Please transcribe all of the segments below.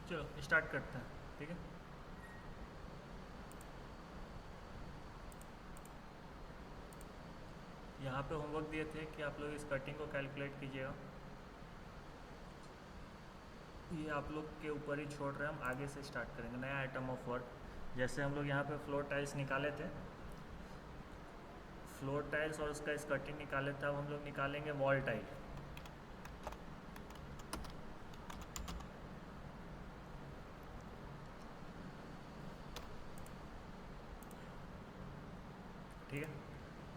चलो स्टार्ट करते हैं। ठीक है, यहाँ पे होमवर्क दिए थे कि आप लोग इस कटिंग को कैलकुलेट कीजिएगा। ये आप लोग के ऊपर ही छोड़ रहे हैं, हम आगे से स्टार्ट करेंगे नया आइटम ऑफ वर्क। जैसे हम लोग यहाँ पे फ्लोर टाइल्स निकाले थे, फ्लोर टाइल्स और उसका स्कर्टिंग निकाले थे, अब हम लोग निकालेंगे वॉल टाइल। ठीक है,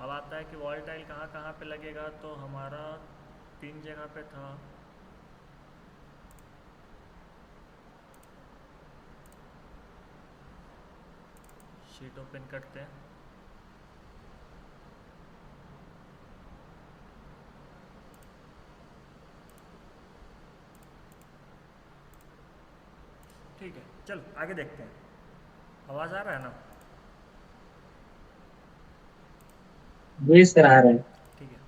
अब आता है कि वॉल टाइल कहाँ कहाँ पे लगेगा। तो हमारा 3 जगह पे था। शीट ओपन करते हैं। ठीक है, चलो आगे देखते हैं। आवाज़ आ रहा है ना? जी सर आ रहा है। ठीक है।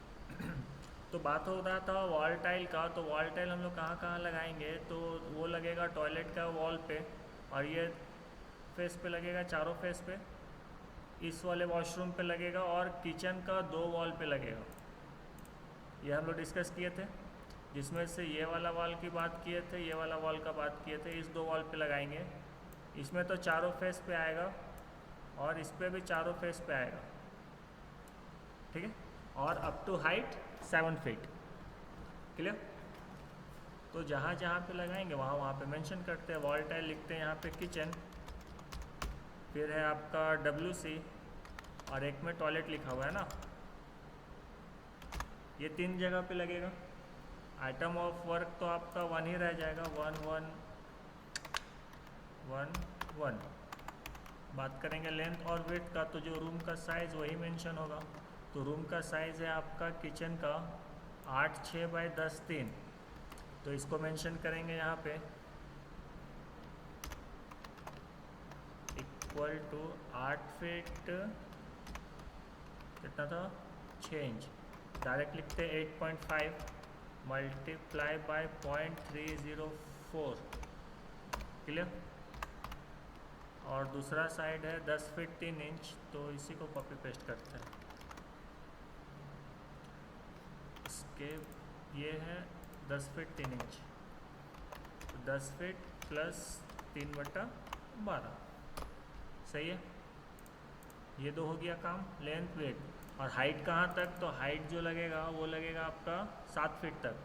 तो बात हो रहा था वॉल टाइल का। तो वॉल टाइल हम लोग कहाँ कहाँ लगाएंगे, तो वो लगेगा टॉयलेट का वॉल पे, और ये फेस पे लगेगा, चारों फेस पे। इस वाले वॉशरूम पे लगेगा, और किचन का 2 वॉल पे लगेगा। ये हम लोग डिस्कस किए थे, जिसमें से ये वाला वॉल की बात किए थे, ये वाला वॉल का बात किए थे। इस 2 वॉल पे लगाएंगे। इसमें तो चारों फेस पे आएगा, और इस पे भी चारों फेस पे आएगा। ठीक है, और up to height 7 feet. Clear? तो जहाँ जहाँ पे लगाएंगे वहाँ वहाँ पे मेंशन करते हैं। वॉल टाइल लिखते हैं यहाँ पे किचन, फिर है आपका WC, और एक में टॉयलेट लिखा हुआ है ना। ये 3 जगह पे लगेगा। आइटम ऑफ वर्क तो आपका 1 ही रह जाएगा, 1 1 1 1। बात करेंगे लेंथ और विड्थ का, तो जो रूम का साइज़ वही मेंशन होगा। तो रूम का साइज़ है आपका किचन का 8 6 बाई 10 3। तो इसको मेंशन करेंगे यहाँ पे, इक्वल टू 8 फीट, कितना था, 6 इंच। डायरेक्ट लिखते 8.5 मल्टीप्लाई बाय 0.304। क्लियर? और दूसरा साइड है 10 फीट 3 इंच, तो इसी को कॉपी पेस्ट करते हैं। इसके ये है 10 फीट 3 इंच, तो 10 फीट प्लस 3/12। सही है, ये दो हो गया काम। लेंथ वेट और हाइट कहाँ तक, तो हाइट जो लगेगा वो लगेगा आपका 7 फीट तक।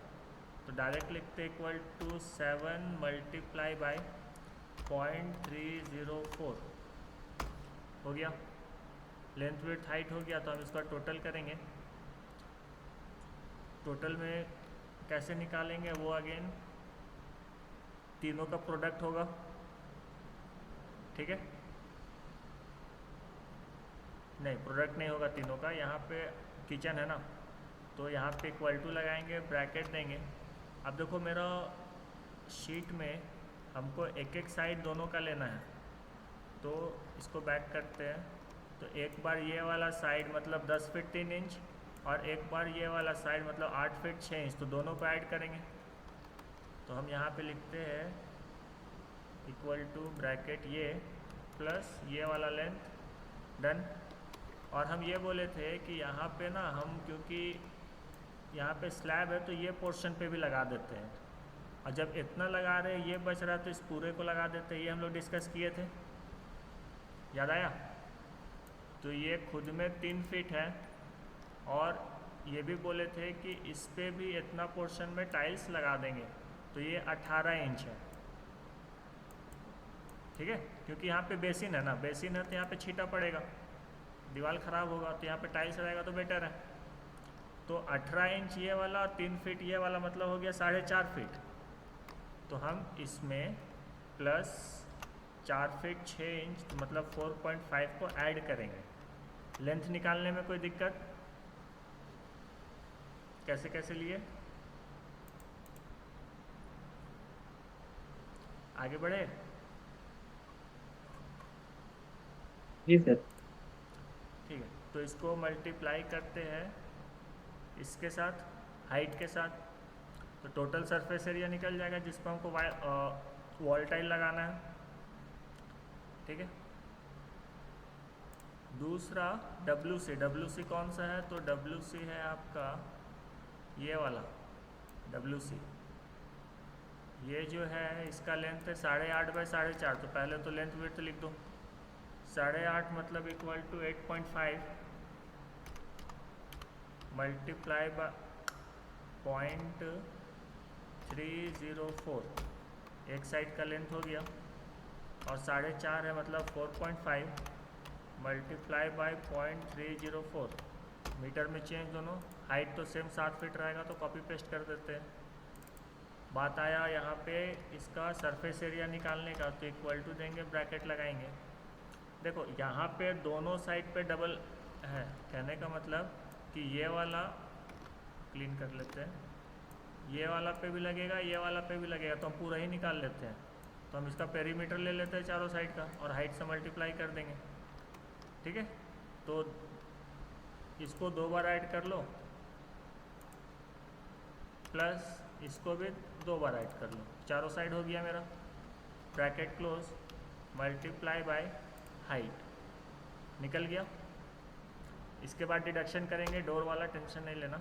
तो डायरेक्ट लिखते इक्वल टू 7 मल्टीप्लाई बाई 0.304। हो गया, लेंथ वेट हाइट हो गया। तो हम इसका टोटल करेंगे। टोटल में कैसे निकालेंगे वो अगेन तीनों का प्रोडक्ट होगा। ठीक है, नहीं प्रोडक्ट नहीं होगा तीनों का। यहाँ पे किचन है ना, तो यहाँ पे इक्वल टू लगाएंगे, ब्रैकेट देंगे। अब देखो मेरा शीट में हमको एक एक साइड दोनों का लेना है, तो इसको बैक करते हैं। तो एक बार ये वाला साइड मतलब 10 फीट 3 इंच, और एक बार ये वाला साइड मतलब 8 फीट 6 इंच, तो दोनों को ऐड करेंगे। तो हम यहाँ पे लिखते हैं इक्वल टू ब्रैकेट ये प्लस ये वाला लेंथ, डन। और हम ये बोले थे कि यहाँ पे ना हम, क्योंकि यहाँ पे स्लैब है, तो ये पोर्शन पे भी लगा देते हैं। और जब इतना लगा रहे हैं, ये बच रहा है, तो इस पूरे को लगा देते हैं। ये हम लोग डिस्कस किए थे, याद आया? तो ये खुद में 3 फीट है, और ये भी बोले थे कि इस पे भी इतना पोर्शन में टाइल्स लगा देंगे, तो ये 18 इंच है। ठीक है, क्योंकि यहाँ पे बेसिन है ना, बेसिन है तो यहाँ पे छीटा पड़ेगा, दीवार ख़राब होगा, तो यहाँ पे टाइल्स रहेगा तो बेटर है। तो 18 इंच ये वाला, 3 फीट ये वाला, मतलब हो गया 4.5 फीट। तो हम इसमें प्लस 4 फीट 6 इंच, तो मतलब 4.5 को ऐड करेंगे। लेंथ निकालने में कोई दिक्कत? कैसे कैसे लिए, आगे बढ़े? जी सर। ठीक है, तो इसको मल्टीप्लाई करते हैं इसके साथ, हाइट के साथ। तो टोटल सरफेस एरिया निकल जाएगा, जिसको हमको वॉल टाइल लगाना है, ठीक है। दूसरा WC कौन सा है, तो WC है आपका ये वाला WC। ये जो है इसका लेंथ है 8.5 बाई 4.5, तो पहले तो लेंथ विड्थ लिख दो। 8.5 मतलब इक्वल टू 8.5 मल्टीप्लाई बाय 0.304, एक साइड का लेंथ हो गया। और 4.5 है मतलब 4.5 मल्टीप्लाई बाय 0.304, मीटर में चेंज दोनों। हाइट तो सेम 7 फीट रहेगा, तो कॉपी पेस्ट कर देते हैं। बात आया यहाँ पे इसका सरफेस एरिया निकालने का, तो इक्वल टू देंगे, ब्रैकेट लगाएंगे। देखो यहाँ पे दोनों साइड पे डबल है, कहने का मतलब कि ये वाला क्लीन कर लेते हैं, ये वाला पे भी लगेगा, ये वाला पे भी लगेगा, तो हम पूरा ही निकाल लेते हैं। तो हम इसका पेरीमीटर ले लेते हैं चारों साइड का, और हाइट से मल्टीप्लाई कर देंगे, ठीक है। तो इसको 2 बार ऐड कर लो, प्लस इसको भी 2 बार ऐड कर लो, चारों साइड हो गया मेरा। Bracket close, multiply by height, निकल गया। इसके बाद डिडक्शन करेंगे, डोर वाला टेंशन नहीं लेना।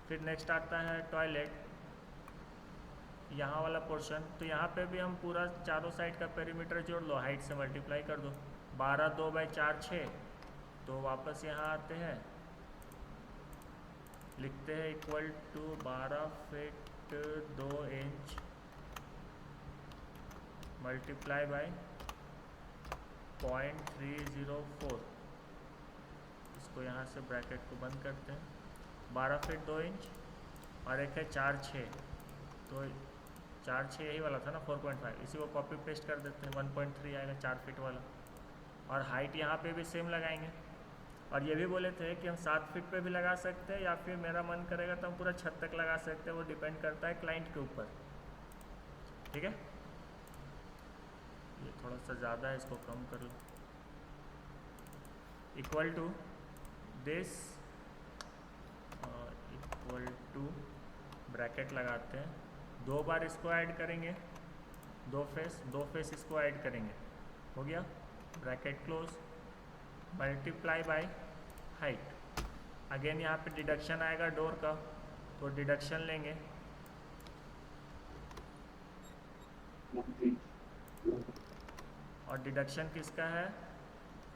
फिर नेक्स्ट आता है टॉयलेट, यहाँ वाला पोर्शन। तो यहाँ पे भी हम पूरा चारों साइड का पेरीमीटर जोड़ लो, हाइट से मल्टीप्लाई कर दो। 12 2 बाई 4 6, तो वापस यहाँ आते हैं, लिखते हैं equal to 12 feet 2 inch multiply by 0.304। इसको यहाँ से ब्रैकेट को बंद करते हैं। 12 फीट 2 इंच और एक है 4 6, तो 4 6 यही वाला था ना 4.5, इसी को कॉपी पेस्ट कर देते हैं। 1.3 आएगा 4 फीट वाला। और हाइट यहाँ पे भी सेम लगाएंगे। और ये भी बोले थे कि हम 7 फीट पे भी लगा सकते हैं, या फिर मेरा मन करेगा तो हम पूरा छत तक लगा सकते हैं, वो डिपेंड करता है क्लाइंट के ऊपर, ठीक है। ये थोड़ा सा ज़्यादा है, इसको कम कर लो। Equal to this, equal to bracket लगाते हैं, 2 बार इसको ऐड करेंगे, 2 फेस इसको ऐड करेंगे, हो गया। Bracket close, multiply by height. Again यहाँ पे डिडक्शन आएगा डोर का, तो डिडक्शन लेंगे। और डिडक्शन किसका है,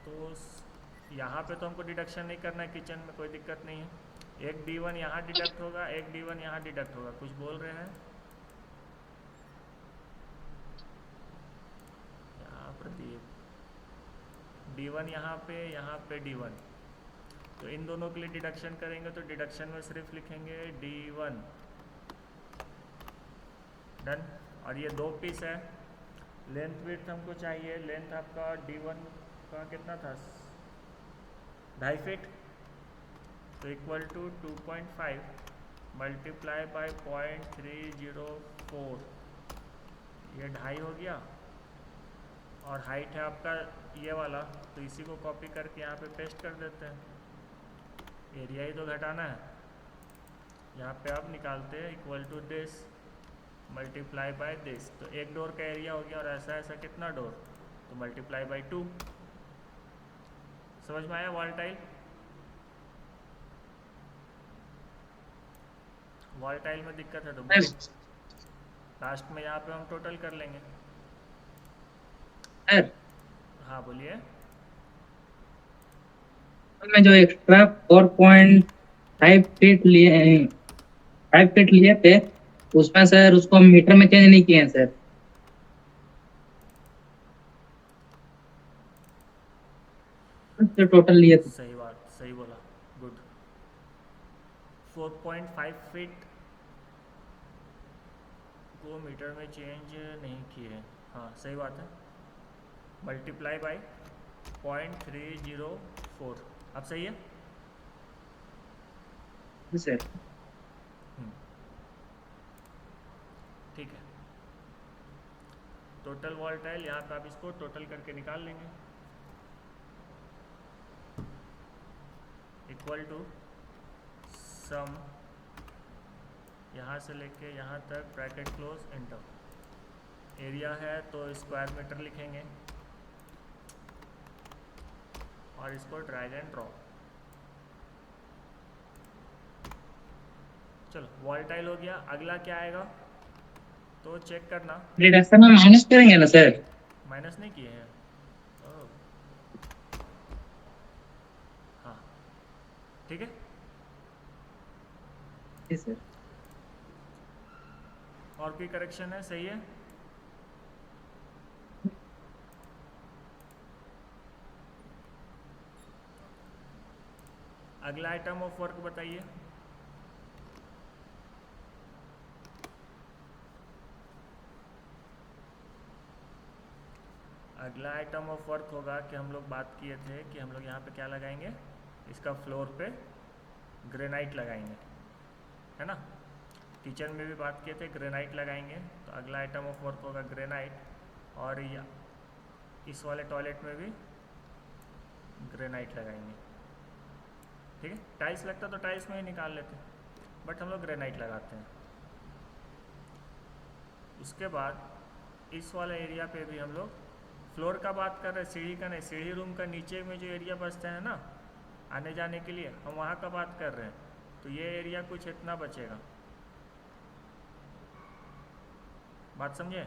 तो यहाँ पे तो हमको डिडक्शन नहीं करना है, किचन में कोई दिक्कत नहीं है। एक D1 यहाँ डिडक्ट होगा, एक D1 यहाँ डिडक्ट होगा। कुछ बोल रहे हैं यहाँ प्रदीप, D1 यहाँ पे D1, तो इन दोनों के लिए डिडक्शन करेंगे, तो डिडक्शन में सिर्फ लिखेंगे D1, डन। और ये 2 पीस है। लेंथ विड्थ हमको चाहिए, लेंथ आपका D1 का कितना था, 2.5 फीट, तो इक्वल टू 2.5 मल्टीप्लाई बाय 0.304, ये 2.5 हो गया। और हाइट है आपका ये वाला, तो इसी को कॉपी करके यहाँ पे पेस्ट कर देते हैं। एरिया ही तो घटाना है, यहाँ पे आप निकालते हैं equal to this multiply by this, तो एक डोर का एरिया हो गया। और ऐसा ऐसा कितना डोर, तो मल्टीप्लाई बाय 2। समझ में आया वॉल टाइल? वॉल टाइल में दिक्कत है तो बोलो, लास्ट में यहाँ पे हम टोटल कर लेंगे। सर, हाँ बोलिए। में जो एक्स्ट्रा 4.5 फीट लिए, 5 फीट लिए थे, उसमें सर उसको मीटर में चेंज नहीं किए हैं सर, जो टोटल लिए थे। सही बात, सही बोला, गुड। 4.5 फीट को मीटर में चेंज नहीं किए हैं, हाँ सही बात है। मल्टीप्लाई बाय 0.304, अब सही है। जी सर। ठीक है, टोटल वॉल टाइल यहाँ पे आप इसको टोटल करके निकाल लेंगे, इक्वल टू सम यहाँ से लेके यहाँ तक, ब्रैकेट क्लोज, एंटर। एरिया है तो स्क्वायर मीटर लिखेंगे और इसको ड्रैग एंड ड्रॉप। चलो वॉल टाइल हो गया। अगला क्या आएगा तो चेक करना। रिडक्शन में माइनस करेंगे ना सर? माइनस नहीं किए हैं। ओह, हाँ ठीक है। जी सर। और कोई करेक्शन है? सही है। अगला आइटम ऑफ वर्क बताइए। अगला आइटम ऑफ वर्क होगा कि हम लोग बात किए थे कि हम लोग यहाँ पे क्या लगाएंगे, इसका फ्लोर पे ग्रेनाइट लगाएंगे, है ना। किचन में भी बात किए थे ग्रेनाइट लगाएंगे, तो अगला आइटम ऑफ वर्क होगा ग्रेनाइट। और या इस वाले टॉयलेट में भी ग्रेनाइट लगाएंगे, ठीक है। टाइल्स लगता तो टाइल्स में ही निकाल लेते, बट हम लोग ग्रेनाइट लगाते हैं। उसके बाद इस वाले एरिया पे भी हम लोग फ्लोर का बात कर रहे हैं, सीढ़ी का नहीं। सीढ़ी रूम का नीचे में जो एरिया बचता है ना आने जाने के लिए, हम वहाँ का बात कर रहे हैं। तो ये एरिया कुछ इतना बचेगा, बात समझे,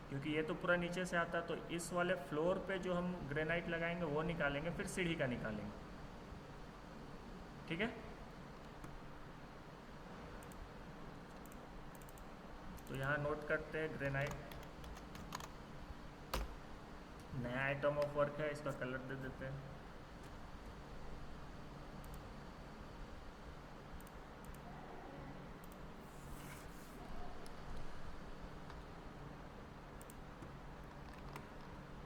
क्योंकि ये तो पूरा नीचे से आता है। तो इस वाले फ्लोर पे जो हम ग्रेनाइट लगाएंगे वो निकालेंगे, फिर सीढ़ी का निकालेंगे, ठीक है। तो यहाँ नोट करते हैं ग्रेनाइट, नया आइटम ऑफ वर्क है, इसका कलर दे देते हैं।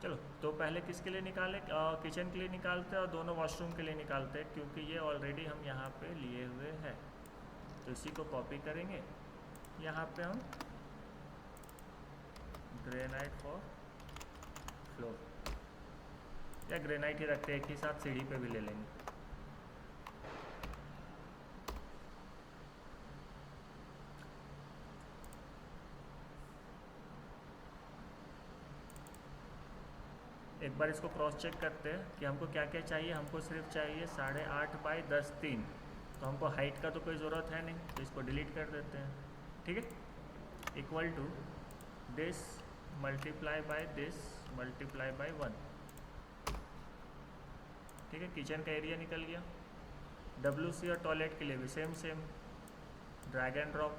चलो तो पहले किसके लिए निकाले, किचन के लिए निकालते हैं और दोनों वॉशरूम के लिए निकालते हैं, क्योंकि ये ऑलरेडी हम यहाँ पे लिए हुए हैं। तो इसी को कॉपी करेंगे, यहाँ पे हम ग्रेनाइट फॉर फ्लोर, या ग्रेनाइट ही रखते हैं, एक ही साथ सीढ़ी पे भी ले लेंगे। एक बार इसको क्रॉस चेक करते हैं कि हमको क्या क्या चाहिए। हमको सिर्फ चाहिए 8.5 बाई 10 3, तो हमको हाइट का तो कोई ज़रूरत है नहीं, तो इसको डिलीट कर देते हैं, ठीक है। Equal to this multiply by this multiply by 1, ठीक है। किचन का एरिया निकल गया। WC और टॉयलेट के लिए भी सेम ड्रैग एंड ड्रॉप।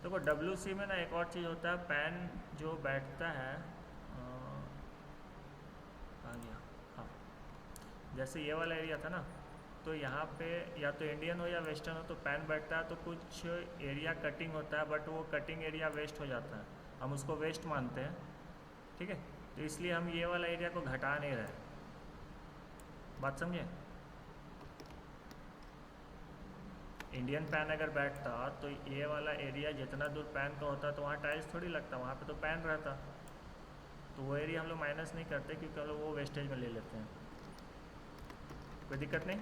देखो WC में ना एक और चीज़ होता है, पैन जो बैठता है आ गया, हाँ, जैसे ये वाला एरिया था ना, तो यहाँ पे या तो इंडियन हो या वेस्टर्न हो, तो पैन बैठता है तो कुछ एरिया कटिंग होता है, बट वो कटिंग एरिया वेस्ट हो जाता है, हम उसको वेस्ट मानते हैं, ठीक है। तो इसलिए हम ये वाला एरिया को घटा नहीं रहे, बात समझे। इंडियन पैन अगर बैठता तो ये वाला एरिया जितना दूर पैन का होता तो वहाँ टाइल्स थोड़ी लगता, वहाँ पे तो पैन रहता, तो वो एरिया हम लोग माइनस नहीं करते, क्योंकि हम लोग वो वेस्टेज में ले लेते हैं, कोई दिक्कत नहीं।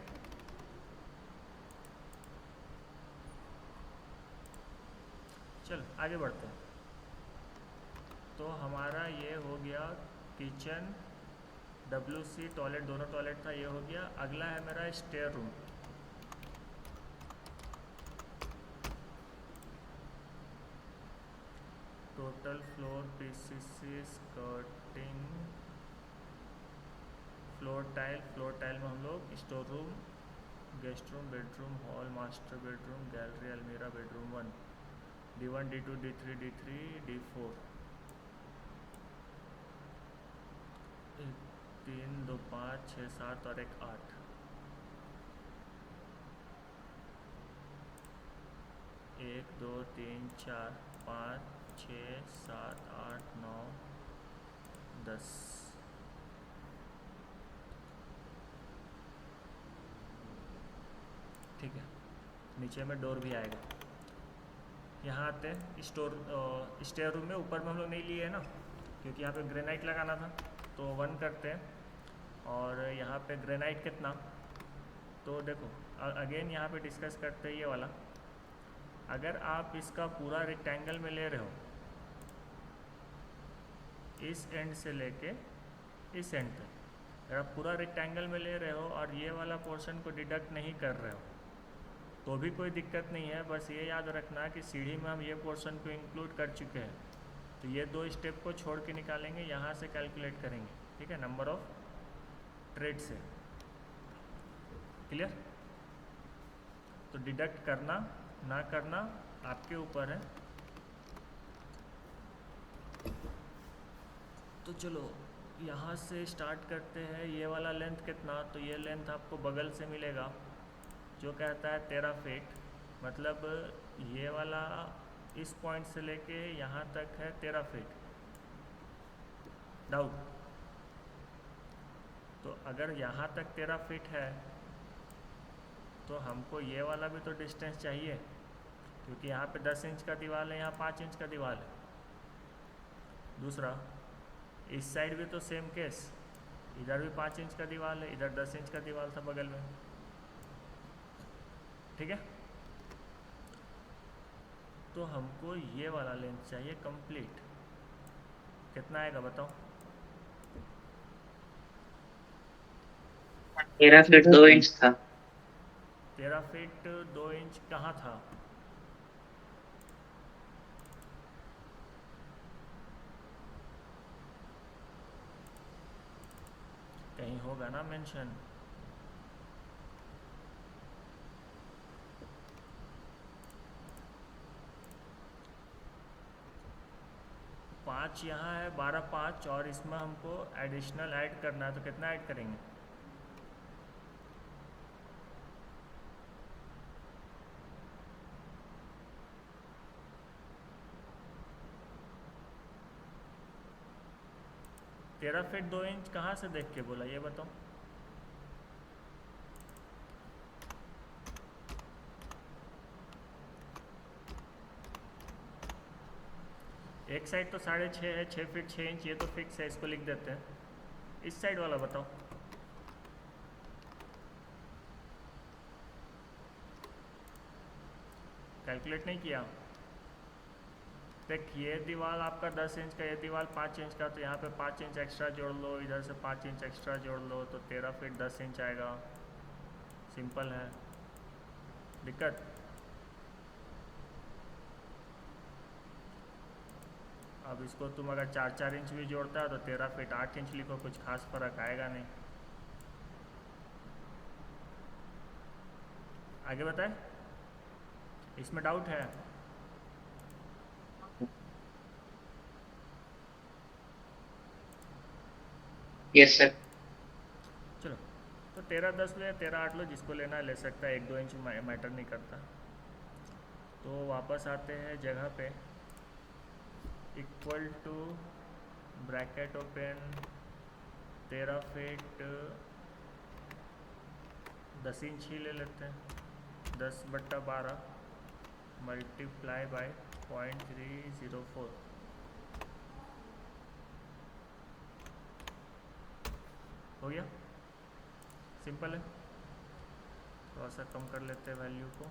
चल आगे बढ़ते हैं। तो हमारा ये हो गया किचन, WC, टॉयलेट, दोनों टॉयलेट था, ये हो गया। अगला है मेरा stair room. Total floor PCC skirting floor tile में हम लोग store room, guest room, bedroom, hall, master bedroom, gallery, अलमीरा, bedroom 1, D1 D2 D3 D3 D4, 3 2 5 6 7 और एक 8, 1 2 3 4 5 6 7 8 9 10। ठीक है, नीचे में डोर भी आएगा। यहाँ आते हैं स्टेयर रूम में। ऊपर में हम लोग नहीं लिए है ना, क्योंकि यहाँ पे ग्रेनाइट लगाना था, तो 1 करते हैं। और यहाँ पे ग्रेनाइट कितना, तो देखो अगेन यहाँ पे डिस्कस करते हैं ये वाला। अगर आप इसका पूरा रेक्टेंगल में ले रहे हो इस एंड से लेके इस एंड तक। अगर आप पूरा रेक्टेंगल में ले रहे हो और ये वाला पोर्शन को डिडक्ट नहीं कर रहे हो तो भी कोई दिक्कत नहीं है। बस ये याद रखना कि सीढ़ी में हम ये पोर्शन को इंक्लूड कर चुके हैं, तो ये 2 स्टेप को छोड़ के निकालेंगे, यहाँ से कैलकुलेट करेंगे, ठीक है, नंबर ऑफ ट्रेड से। क्लियर? तो डिडक्ट करना ना करना आपके ऊपर है। तो चलो यहाँ से स्टार्ट करते हैं। ये वाला लेंथ कितना, तो ये लेंथ आपको बगल से मिलेगा जो कहता है 13 फीट, मतलब ये वाला इस पॉइंट से लेके यहाँ तक है 13 फीट। डाउट? तो अगर यहाँ तक 13 फीट है तो हमको ये वाला भी तो डिस्टेंस चाहिए, क्योंकि यहाँ पे 10 इंच का दीवार है, यहाँ 5 इंच का दीवार है। दूसरा, इस साइड भी तो सेम केस, इधर भी 5 इंच का दीवार है, इधर 10 इंच का दीवार था बगल में, ठीक है। तो हमको ये वाला लेंथ चाहिए कंप्लीट। कितना आएगा बताओ? 13 फीट 2 इंच था। 13 फीट 2 इंच कहाँ था? कहीं होगा ना मेंशन। पाँच यहाँ है, 12 5, और इसमें हमको एडिशनल ऐड करना है, तो कितना ऐड करेंगे? तेरह फीट 2 इंच कहाँ से देख के बोला, ये बताओ। एक साइड तो 6.5 है, 6 फीट 6 इंच, ये तो फिक्स है, इसको लिख देते हैं। इस साइड वाला बताओ। कैलकुलेट नहीं किया? देख, ये दीवार आपका 10 इंच का, ये दीवार 5 इंच का, तो यहाँ पे 5 इंच एक्स्ट्रा जोड़ लो, इधर से 5 इंच एक्स्ट्रा जोड़ लो, तो 13 फीट 10 इंच आएगा। सिंपल है। दिक्कत? अब इसको तुम अगर 4 इंच भी जोड़ता है तो 13 फीट 8 इंच लिखो, कुछ खास फर्क आएगा नहीं। आगे बताए? इसमें डाउट है? Yes sir. चलो, तो 13 10 लो या 13 8 लो, जिसको लेना है ले सकता है, 1 2 इंच मैटर नहीं करता। तो वापस आते हैं जगह पे। Equal to bracket open 13 feet 10 inch ही ले लेते हैं, 10/12 मल्टीप्लाई बाय 0.304। हो गया? सिंपल है। थोड़ा सा कम कर लेते हैं वैल्यू को।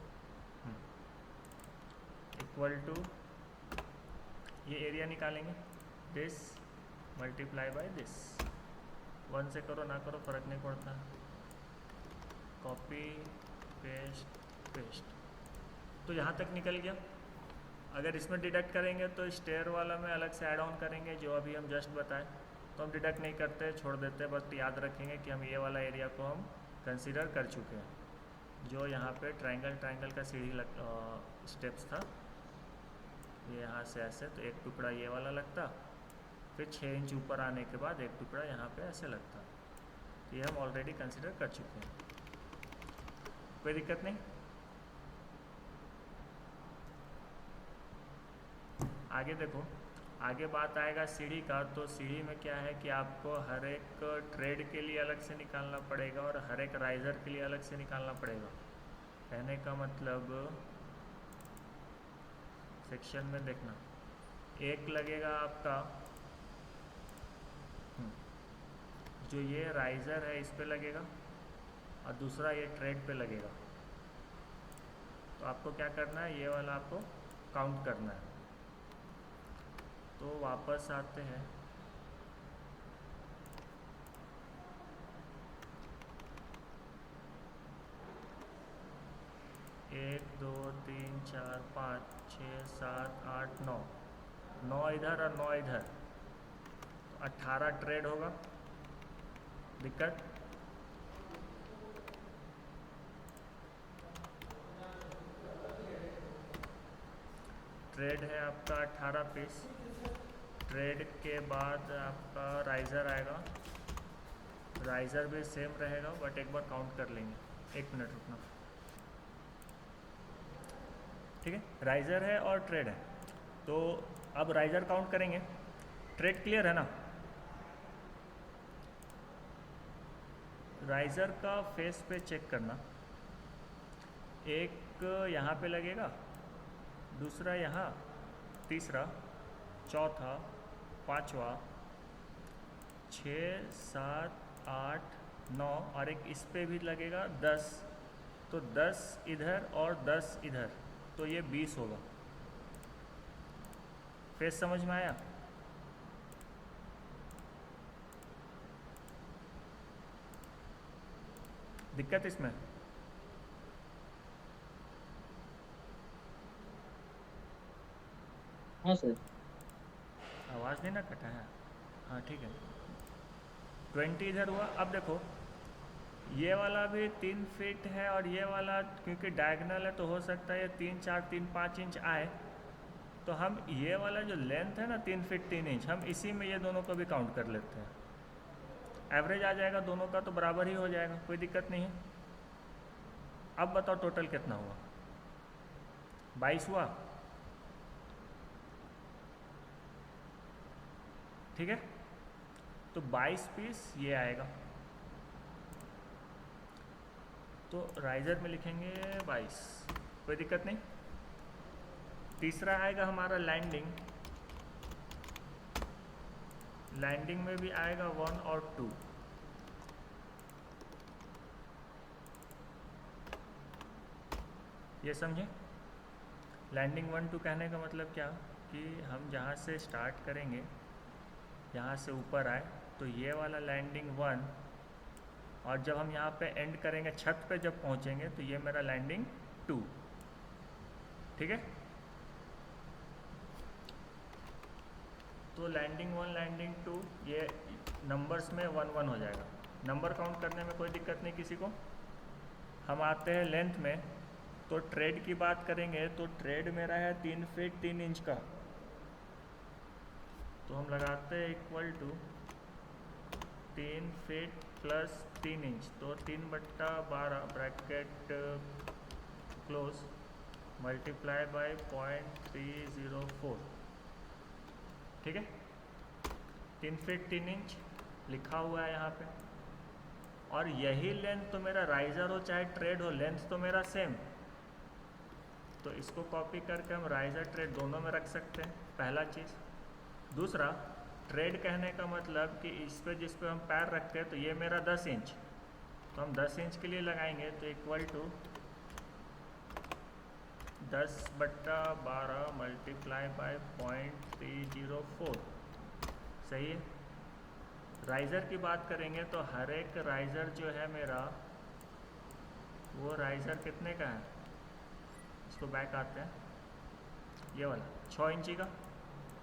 इक्वल टू, ये एरिया निकालेंगे, दिस मल्टीप्लाई बाय दिस। 1 से करो ना करो फ़र्क नहीं पड़ता। कॉपी पेस्ट पेस्ट, तो यहाँ तक निकल गया। अगर इसमें डिडक्ट करेंगे तो स्टेयर वाला में अलग से ऐड ऑन करेंगे, जो अभी हम जस्ट बताएं। तो हम डिडक्ट नहीं करते, छोड़ देते, बस याद रखेंगे कि हम ये वाला एरिया को हम कंसीडर कर चुके हैं। जो यहाँ पे ट्रायंगल का सीढ़ी स्टेप्स था, ये यहाँ से ऐसे, तो एक टुकड़ा ये वाला लगता, फिर 6 इंच ऊपर आने के बाद एक टुकड़ा यहाँ पे ऐसे लगता। ये हम ऑलरेडी कंसीडर कर चुके हैं, कोई दिक्कत नहीं। आगे देखो, आगे बात आएगा सीढ़ी का। तो सीढ़ी में क्या है कि आपको हर एक ट्रेड के लिए अलग से निकालना पड़ेगा और हर एक राइज़र के लिए अलग से निकालना पड़ेगा। कहने का मतलब, सेक्शन में देखना, एक लगेगा आपका जो ये राइज़र है इस पे लगेगा, और दूसरा ये ट्रेड पे लगेगा। तो आपको क्या करना है, ये वाला आपको काउंट करना है। तो वापस आते हैं, 2 3 4 5 6 7 8 9, 9 इधर और 9 इधर, तो 18 ट्रेड होगा। दिक्कत? ट्रेड है आपका 18 पीस। ट्रेड के बाद आपका राइज़र आएगा, राइज़र भी सेम रहेगा बट एक बार काउंट कर लेंगे। 1 मिनट रुकना। ठीक है, राइज़र है और ट्रेड है, तो अब राइज़र काउंट करेंगे। ट्रेड क्लियर है ना? राइज़र का फेस पे चेक करना, एक यहाँ पे लगेगा, दूसरा यहाँ, तीसरा, चौथा, पांचवा, 6 7 8 9 और एक इस पे भी लगेगा 10, तो 10 इधर और 10 इधर, तो ये 20 होगा। फेस समझ में आया? दिक्कत इसमें? हाँ सर। आवाज़ नहीं ना कटा है? हाँ ठीक है। 20 इधर हुआ। अब देखो ये वाला भी 3 फीट है और ये वाला क्योंकि डायगनल है तो हो सकता है ये 3 4 3 5 इंच आए, तो हम ये वाला जो लेंथ है ना 3 फीट 3 इंच, हम इसी में ये दोनों को भी काउंट कर लेते हैं। एवरेज आ जाएगा दोनों का तो बराबर ही हो जाएगा, कोई दिक्कत नहीं है। अब बताओ टोटल कितना हुआ? 22 हुआ। ठीक है, तो 22 पीस ये आएगा, तो राइज़र में लिखेंगे 22, कोई दिक्कत नहीं। तीसरा आएगा हमारा लैंडिंग, लैंडिंग में भी आएगा 1 और 2। ये समझे? लैंडिंग 1 2 कहने का मतलब क्या कि हम जहाँ से स्टार्ट करेंगे, यहाँ से ऊपर आए तो ये वाला लैंडिंग 1, और जब हम यहाँ पे एंड करेंगे छत पे जब पहुँचेंगे तो ये मेरा लैंडिंग 2। ठीक है, तो लैंडिंग 1 लैंडिंग 2 ये नंबर्स में 1 1 हो जाएगा। नंबर काउंट करने में कोई दिक्कत नहीं किसी को। हम आते हैं लेंथ में, तो ट्रेड की बात करेंगे तो ट्रेड मेरा है 3 फीट 3 इंच का, तो हम लगाते हैं equal to 3 feet plus 3 inch, तो 3/12 ब्रैकेट क्लोज मल्टीप्लाई बाय 0.304। ठीक है, 3 फीट 3 इंच लिखा हुआ है यहाँ पे, और यही लेंथ तो मेरा राइज़र हो चाहे ट्रेड हो, लेंथ तो मेरा सेम, तो इसको कॉपी करके हम राइज़र ट्रेड दोनों में रख सकते हैं, पहला चीज़। दूसरा, ट्रेड कहने का मतलब कि इस पे जिस पे हम पैर रखते हैं तो ये मेरा 10 इंच, तो हम 10 इंच के लिए लगाएंगे तो इक्वल टू 10/12 मल्टीप्लाई बाय 0.304। सही है। राइज़र की बात करेंगे तो हर एक राइज़र जो है मेरा, वो राइज़र कितने का है, इसको बैक आते हैं, ये वाला 6 इंची का,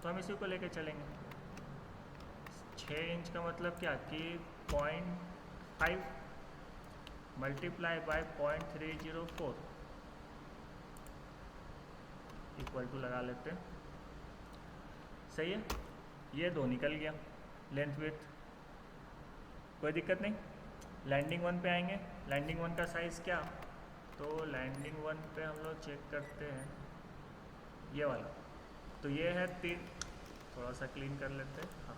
तो हम इसी को लेके चलेंगे। 6 इंच का मतलब क्या कि 0.5 मल्टीप्लाई बाय 0.304 इक्वल टू लगा लेते हैं। सही है, ये 2 निकल गया लेंथ विड्थ, कोई दिक्कत नहीं। लैंडिंग 1 पे आएंगे, लैंडिंग 1 का साइज़ क्या, तो लैंडिंग 1 पे हम लोग चेक करते हैं ये वाला, तो ये है 3, थोड़ा सा क्लीन कर लेते हैं, हाँ,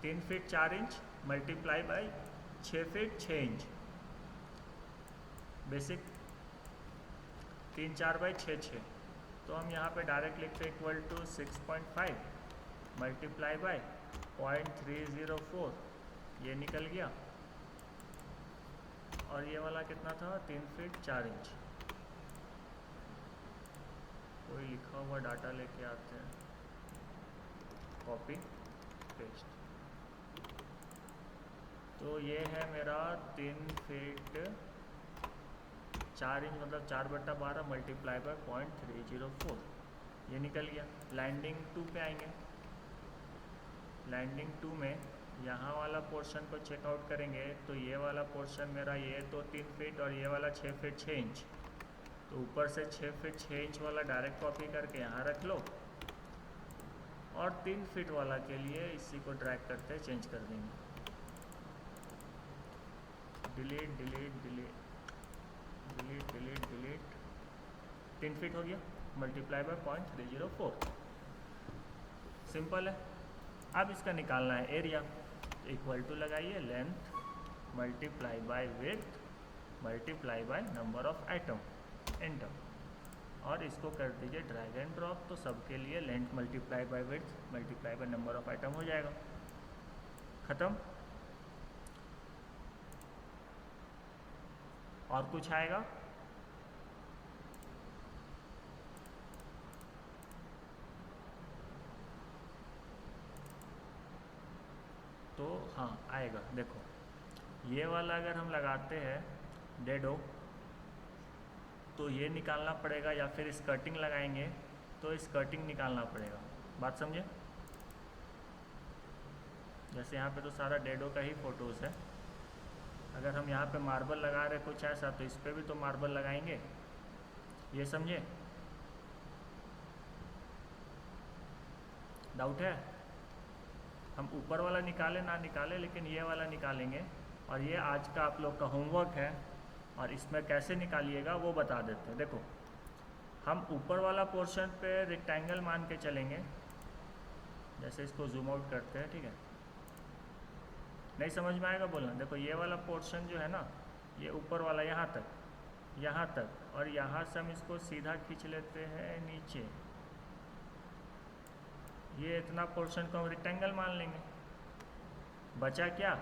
3 feet 4 inch multiply bye 6 feet 6 inch, basic 3 4 by 6 6, तो हम यहाँ पे डायरेक्ट लिखते हैं इक्वल टू 6.5 मल्टीप्लाई बाय 0.304, ये निकल गया, और ये वाला कितना था, 3 फीट 4 इंच। कोई लिखा हुआ डाटा लेके आते हैं, कॉपी पेस्ट, तो ये है मेरा 3 फीट 4 इंच मतलब 4/12 मल्टीप्लाई बाय 0.304, ये निकल गया। लैंडिंग 2 पे आएंगे। लैंडिंग 2 में यहाँ वाला पोर्शन को चेकआउट करेंगे तो ये वाला पोर्शन मेरा ये तो 3 फीट और ये वाला 6 फीट 6 इंच, तो ऊपर से 6 फीट 6 इंच वाला डायरेक्ट कॉपी करके यहाँ रख लो, और 3 फीट वाला के लिए इसी को ड्रैग करते चेंज कर देंगे। Delete delete delete delete delete delete, 3 feet हो गया मल्टीप्लाई बाय 0.304, सिंपल है। अब इसका निकालना है एरिया, तो इक्वल टू लगाइए length multiply by width multiply by number of item, enter, और इसको कर दीजिए ड्रैग एंड ड्रॉप, तो सबके लिए length multiply by width multiply by number of item हो जाएगा। खत्म। और कुछ आएगा? तो हाँ आएगा, देखो ये वाला अगर हम लगाते हैं डेडो तो ये निकालना पड़ेगा, या फिर स्कर्टिंग लगाएंगे तो स्कर्टिंग निकालना पड़ेगा। बात समझे? जैसे यहाँ पे तो सारा डेडो का ही फोटोज़ है, अगर हम यहाँ पे मार्बल लगा रहे कुछ ऐसा तो इस पर भी तो मार्बल लगाएंगे, ये समझे? डाउट है? हम ऊपर वाला निकाले ना निकाले लेकिन ये वाला निकालेंगे, और ये आज का आप लोग का होमवर्क है, और इसमें कैसे निकालिएगा वो बता देते हैं। देखो हम ऊपर वाला पोर्शन पे रेक्टेंगल मान के चलेंगे, जैसे इसको जूम आउट करते हैं, ठीक है? नहीं समझ में आएगा बोलना। देखो ये वाला पोर्शन जो है ना, ये ऊपर वाला यहाँ तक, और यहाँ से हम इसको सीधा खींच लेते हैं नीचे, ये इतना पोर्शन को हम रेक्टेंगल मान लेंगे। बचा क्या?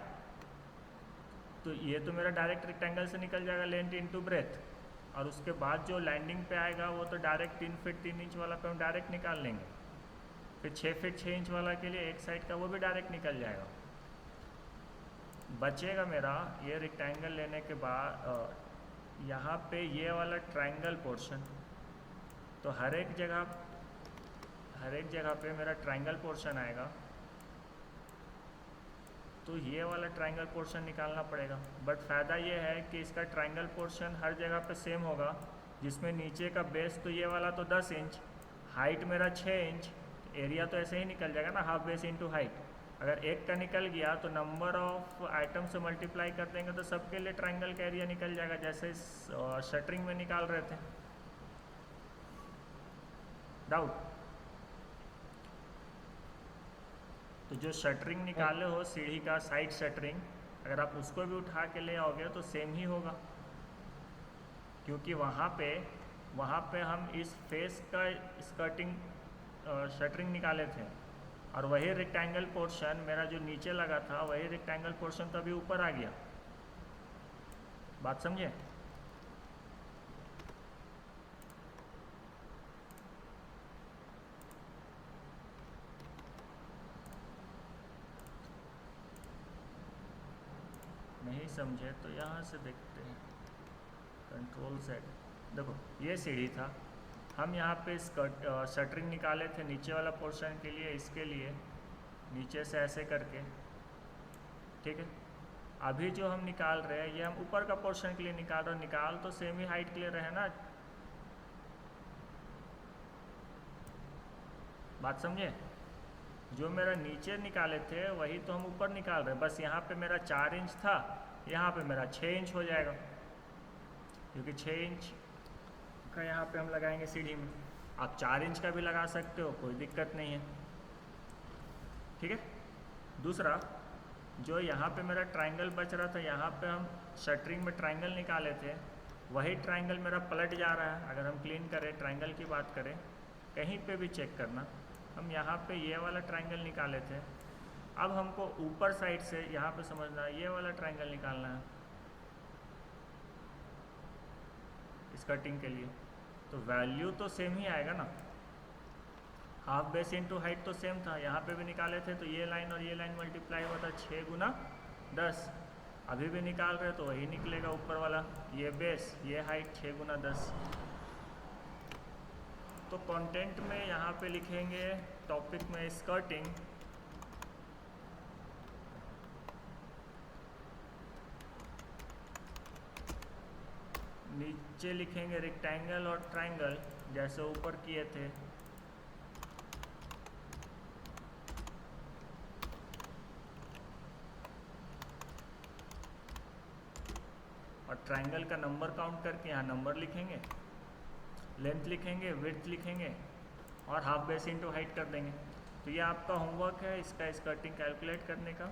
तो ये तो मेरा डायरेक्ट रेक्टेंगल से निकल जाएगा लेंथ इंटू ब्रेथ, और उसके बाद जो लैंडिंग पे आएगा वो तो डायरेक्ट 3 फीट 3 इंच वाला पे हम डायरेक्ट निकाल लेंगे। फिर 6 फीट 6 इंच वाला के लिए एक साइड का वो भी डायरेक्ट निकल जाएगा। बचेगा मेरा ये रेक्टेंगल लेने के बाद यहाँ पे ये वाला ट्रायंगल पोर्शन, तो हर एक जगह पे मेरा ट्रायंगल पोर्शन आएगा, तो ये वाला ट्रायंगल पोर्शन निकालना पड़ेगा। बट फ़ायदा ये है कि इसका ट्रायंगल पोर्शन हर जगह पे सेम होगा, जिसमें नीचे का बेस तो ये वाला तो 10 इंच, हाइट मेरा 6 इंच, एरिया तो ऐसे ही निकल जाएगा ना, हाफ बेस इंटू हाइट। अगर एक का निकल गया तो नंबर ऑफ आइटम से मल्टीप्लाई कर देंगे तो सबके लिए ट्रायंगल का एरिया निकल जाएगा, जैसे शटरिंग में निकाल रहे थे। डाउट? तो जो शटरिंग निकाले हो सीढ़ी का साइड शटरिंग, अगर आप उसको भी उठा के ले आओगे तो सेम ही होगा, क्योंकि वहाँ पे हम इस फेस का स्कर्टिंग शटरिंग निकाले थे, और वही रेक्टेंगल पोर्शन मेरा जो नीचे लगा था वही रेक्टेंगल पोर्शन तो अभी ऊपर आ गया। बात समझे? नहीं समझे तो यहाँ से देखते हैं, कंट्रोल सेट। देखो ये सीढ़ी था, हम यहाँ पे शटरिंग निकाले थे नीचे वाला पोर्शन के लिए, इसके लिए नीचे से ऐसे करके, ठीक है? अभी जो हम निकाल रहे हैं ये हम ऊपर का पोर्शन के लिए निकाल रहे हैं, निकाल तो सेम ही हाइट के लिए रहे ना। बात समझे? जो मेरा नीचे निकाले थे वही तो हम ऊपर निकाल रहे हैं, बस यहाँ पे मेरा 4 इंच था, यहाँ पे मेरा 6 इंच हो जाएगा, क्योंकि 6 इंच का यहाँ पे हम लगाएंगे सीढ़ी में। आप 4 इंच का भी लगा सकते हो, कोई दिक्कत नहीं है, ठीक है? दूसरा, जो यहाँ पे मेरा ट्रायंगल बच रहा था, यहाँ पे हम शटरिंग में ट्रायंगल निकाले थे, वही ट्रायंगल मेरा पलट जा रहा है। अगर हम क्लीन करें, ट्रायंगल की बात करें, कहीं पे भी चेक करना, हम यहाँ पे ये वाला ट्रायंगल निकाले थे, अब हमको ऊपर साइड से यहाँ पे समझना है ये वाला ट्रायंगल निकालना है स्कर्टिंग के लिए, तो वैल्यू तो सेम ही आएगा ना, हाफ बेस इंटू हाइट तो सेम था, यहाँ पे भी निकाले थे, तो ये लाइन और ये लाइन मल्टीप्लाई हुआ था 6 गुना 10, अभी भी निकाल रहे तो वही निकलेगा ऊपर वाला। ये बेस, ये हाइट 6x10। तो कंटेंट में यहाँ पे लिखेंगे टॉपिक में स्कर्टिंग, नीचे लिखेंगे रेक्टेंगल और ट्रायंगल जैसे ऊपर किए थे। और ट्रायंगल का नंबर काउंट करके यहाँ नंबर लिखेंगे, लेंथ लिखेंगे, विड्थ लिखेंगे और हाफ बेस इंटू हाइट कर देंगे। तो ये आपका होमवर्क है इसका स्कर्टिंग कैलकुलेट करने का।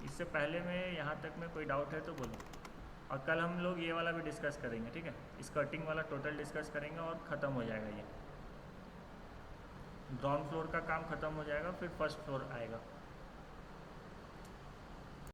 इससे पहले में यहाँ तक में कोई डाउट है तो बोलो। और कल हम लोग ये वाला भी डिस्कस करेंगे, ठीक है, स्कर्टिंग वाला टोटल डिस्कस करेंगे और ख़त्म हो जाएगा। ये ग्राउंड फ्लोर का काम ख़त्म हो जाएगा, फिर फर्स्ट फ्लोर आएगा।